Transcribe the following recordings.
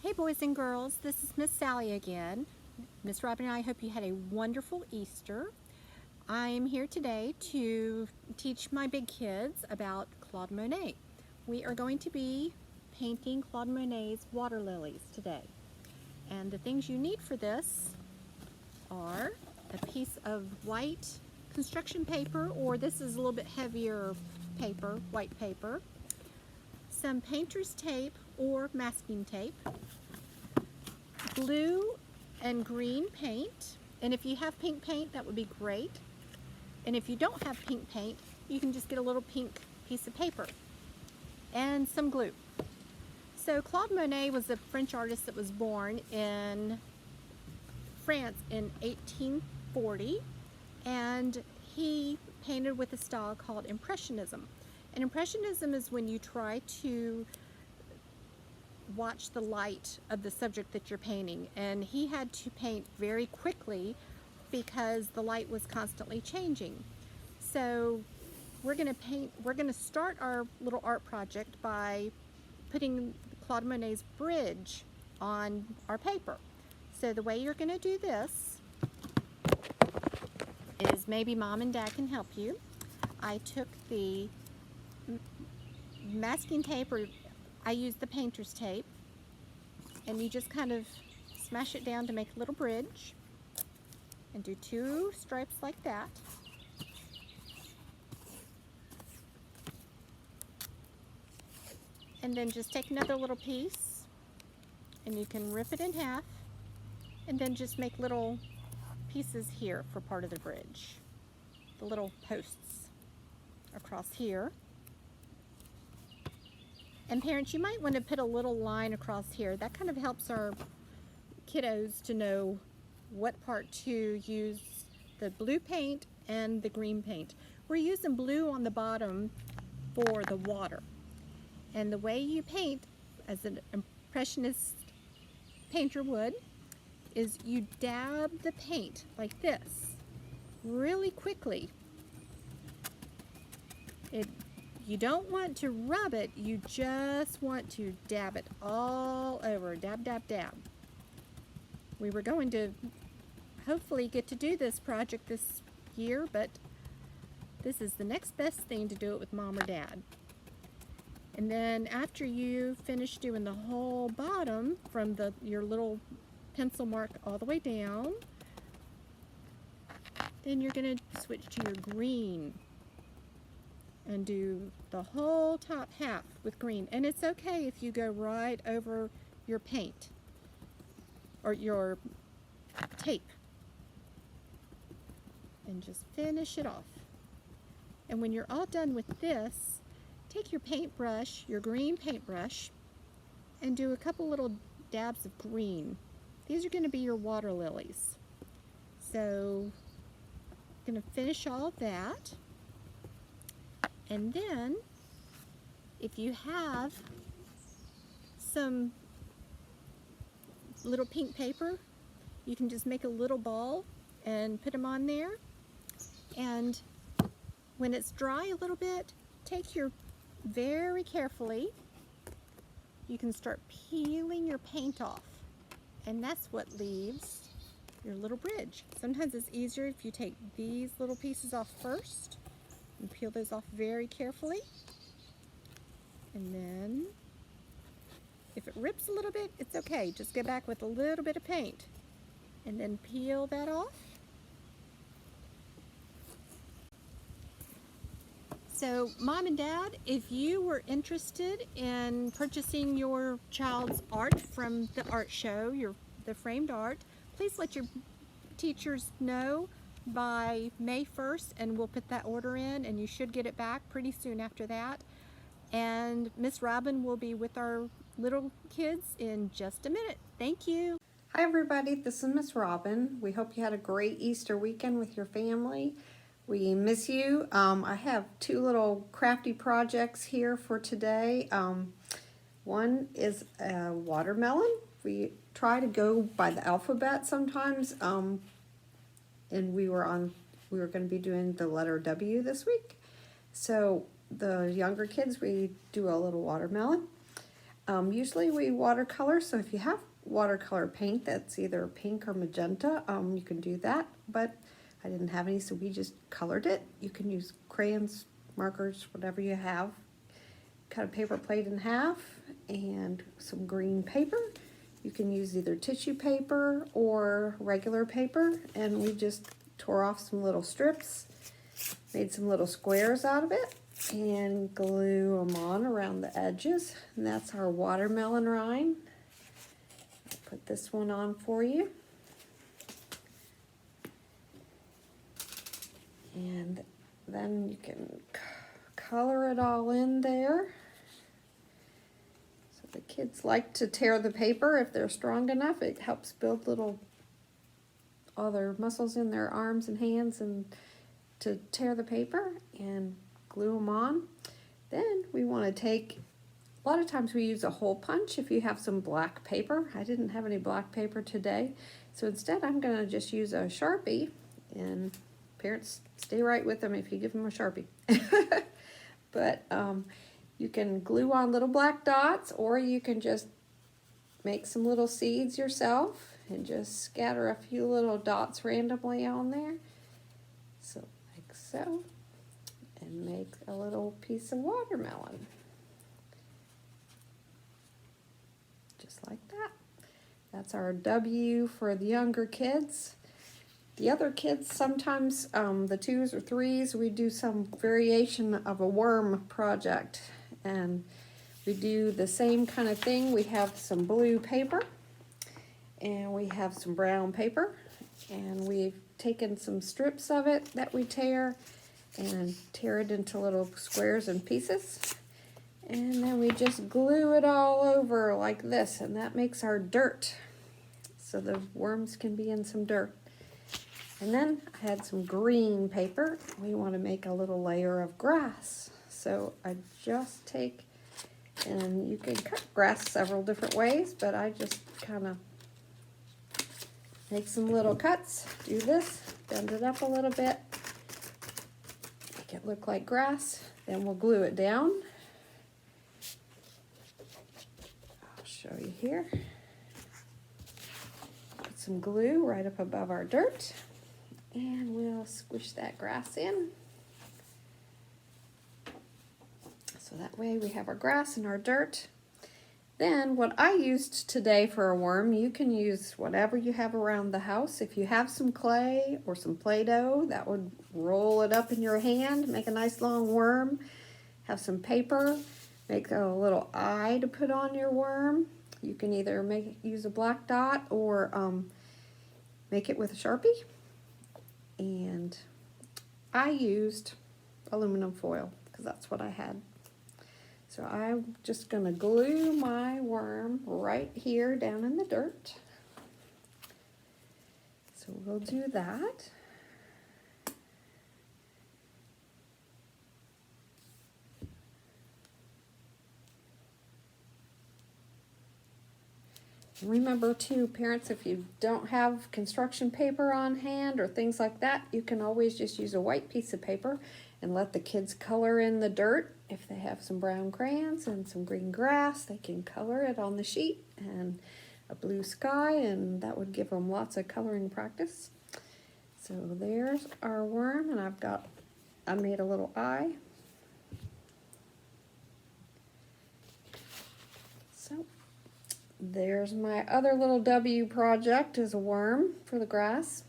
Hey boys and girls, this is Miss Sally again. Miss Robin and I hope you had a wonderful Easter. I am here today to teach my big kids about Claude Monet. We are going to be painting Claude Monet's water lilies today. And the things you need for this are a piece of white construction paper, or this is a little bit heavier paper, white paper, some painter's tape or masking tape, blue and green paint, and if you have pink paint that would be great, and if you don't have pink paint you can just get a little pink piece of paper and some glue. So Claude Monet was a French artist that was born in France in 1840, and he painted with a style called Impressionism. And Impressionism is when you try to watch the light of the subject that you're painting, and he had to paint very quickly because the light was constantly changing. So we're going to start our little art project by putting Claude Monet's bridge on our paper. So the way you're going to do this is, maybe mom and dad can help you. I took the masking tape, or I used the painter's tape, and you just kind of smash it down to make a little bridge and do 2 stripes like that. And then just take another little piece and you can rip it in half, and then just make little pieces here for part of the bridge, the little posts across here. And parents, you might want to put a little line across here. That kind of helps our kiddos to know what part to use, the blue paint and the green paint. We're using blue on the bottom for the water. And the way you paint, as an impressionist painter would, is you dab the paint like this really quickly. You don't want to rub it, you just want to dab it all over. Dab, dab, dab. We were going to hopefully get to do this project this year, but this is the next best thing to do it with mom or dad. And then after you finish doing the whole bottom from your little pencil mark all the way down, then you're going to switch to your green and do the whole top half with green. And it's okay if you go right over your paint or your tape, and just finish it off. And when you're all done with this, take your paintbrush, your green paintbrush, and do a couple little dabs of green. These are going to be your water lilies. So I'm going to finish all of that. And then, if you have some little pink paper, you can just make a little ball and put them on there. And when it's dry a little bit, very carefully, you can start peeling your paint off. And that's what leaves your little bridge. Sometimes it's easier if you take these little pieces off first and peel those off very carefully. And then, if it rips a little bit, it's okay. Just go back with a little bit of paint and then peel that off. So mom and dad, if you were interested in purchasing your child's art from the art show, the framed art, please let your teachers know by May 1st, and we'll put that order in, and you should get it back pretty soon after that. And Miss Robin will be with our little kids in just a minute. Thank you. Hi everybody, this is Miss Robin. We hope you had a great Easter weekend with your family. We miss you. I have 2 little crafty projects here for today. One is a watermelon. We try to go by the alphabet sometimes, and we were going to be doing the letter W this week. So the younger kids, we do a little watermelon. Usually we watercolor, so if you have watercolor paint that's either pink or magenta, you can do that, but I didn't have any, so we just colored it. You can use crayons, markers, whatever you have. Cut a paper plate in half and some green paper. You can use either tissue paper or regular paper, and we just tore off some little strips, made some little squares out of it, and glue them on around the edges. And that's our watermelon rind. I'll put this one on for you. And then you can color it all in there. So the kids like to tear the paper if they're strong enough. It helps build all their muscles in their arms and hands and to tear the paper and glue them on. Then we want to take, a lot of times we use a hole punch if you have some black paper. I didn't have any black paper today, so instead I'm going to just use a Sharpie, and parents, stay right with them if you give them a Sharpie. But you can glue on little black dots, or you can just make some little seeds yourself and just scatter a few little dots randomly on there. So like so, and make a little piece of watermelon. Just like that. That's our W for the younger kids. The other kids, sometimes the 2s or 3s, we do some variation of a worm project, and we do the same kind of thing. We have some blue paper and we have some brown paper, and we've taken some strips of it that we tear and tear it into little squares and pieces, and then we just glue it all over like this, and that makes our dirt, so the worms can be in some dirt. And then I had some green paper. We want to make a little layer of grass. So I just take, and you can cut grass several different ways, but I just kind of make some little cuts. Do this, bend it up a little bit, make it look like grass. Then we'll glue it down. I'll show you here. Put some glue right up above our dirt, and we'll squish that grass in. So that way we have our grass and our dirt. Then what I used today for a worm, you can use whatever you have around the house. If you have some clay or some Play-Doh, that would roll it up in your hand, make a nice long worm. Have some paper, make a little eye to put on your worm. You can either use a black dot or make it with a Sharpie. And I used aluminum foil because that's what I had. So I'm just going to glue my worm right here down in the dirt. So we'll do that. Remember too, parents, if you don't have construction paper on hand or things like that, you can always just use a white piece of paper and let the kids color in the dirt. If they have some brown crayons and some green grass, they can color it on the sheet, and a blue sky, and that would give them lots of coloring practice. So there's our worm, and I made a little eye. So there's my other little W project, is a worm for the grass.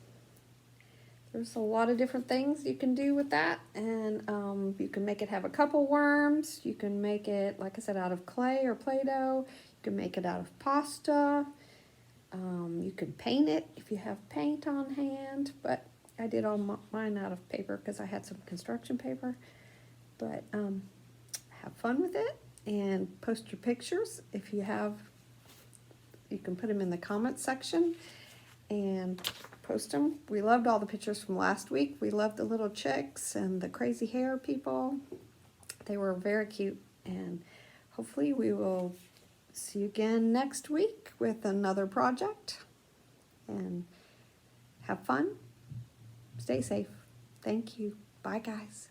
There's a lot of different things you can do with that, and you can make it have a couple worms. You can make it, like I said, out of clay or Play-Doh. You can make it out of pasta. You can paint it if you have paint on hand, but I did all mine out of paper because I had some construction paper. But have fun with it and post your pictures if you have. You can put them in the comments section and post them. We loved all the pictures from last week. We loved the little chicks and the crazy hair people. They were very cute, and hopefully we will see you again next week with another project. And have fun. Stay safe. Thank you. Bye, guys.